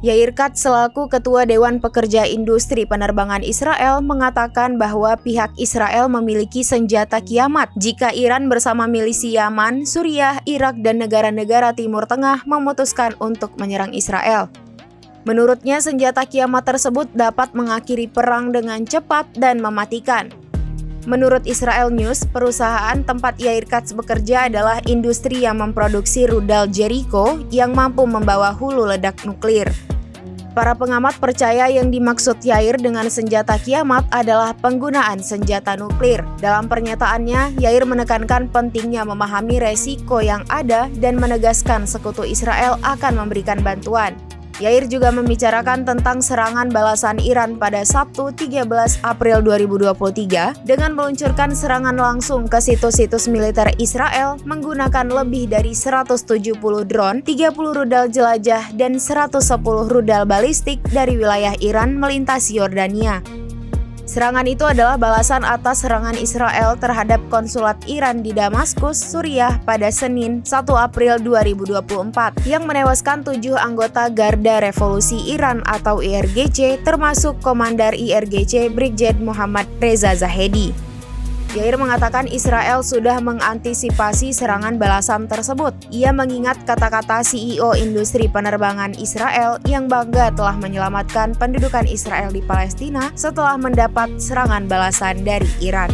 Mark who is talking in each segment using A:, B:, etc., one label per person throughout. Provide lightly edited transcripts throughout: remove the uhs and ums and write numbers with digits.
A: Yair Katz selaku Ketua Dewan Pekerja Industri Penerbangan Israel mengatakan bahwa pihak Israel memiliki senjata kiamat jika Iran bersama milisi Yaman, Suriah, Irak, dan negara-negara Timur Tengah memutuskan untuk menyerang Israel. Menurutnya, senjata kiamat tersebut dapat mengakhiri perang dengan cepat dan mematikan. Menurut Israel News, perusahaan tempat Yair Katz bekerja adalah industri yang memproduksi rudal Jericho yang mampu membawa hulu ledak nuklir. Para pengamat percaya yang dimaksud Yair dengan senjata kiamat adalah penggunaan senjata nuklir. Dalam pernyataannya, Yair menekankan pentingnya memahami resiko yang ada dan menegaskan sekutu Israel akan memberikan bantuan. Yair juga membicarakan tentang serangan balasan Iran pada Sabtu 13 April 2023 dengan meluncurkan serangan langsung ke situs-situs militer Israel menggunakan lebih dari 170 drone, 30 rudal jelajah, dan 110 rudal balistik dari wilayah Iran melintasi Yordania. Serangan itu adalah balasan atas serangan Israel terhadap konsulat Iran di Damaskus, Suriah pada Senin 1 April 2024 yang menewaskan 7 anggota Garda Revolusi Iran atau IRGC termasuk Komandar IRGC Brigjen Muhammad Reza Zahedi. Yair mengatakan Israel sudah mengantisipasi serangan balasan tersebut. Ia mengingat kata-kata CEO industri penerbangan Israel yang bangga telah menyelamatkan pendudukan Israel di Palestina setelah mendapat serangan balasan dari Iran.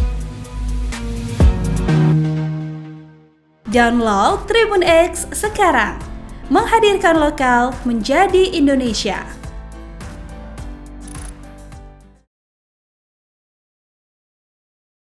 B: Download Tribun X sekarang, menghadirkan lokal menjadi Indonesia.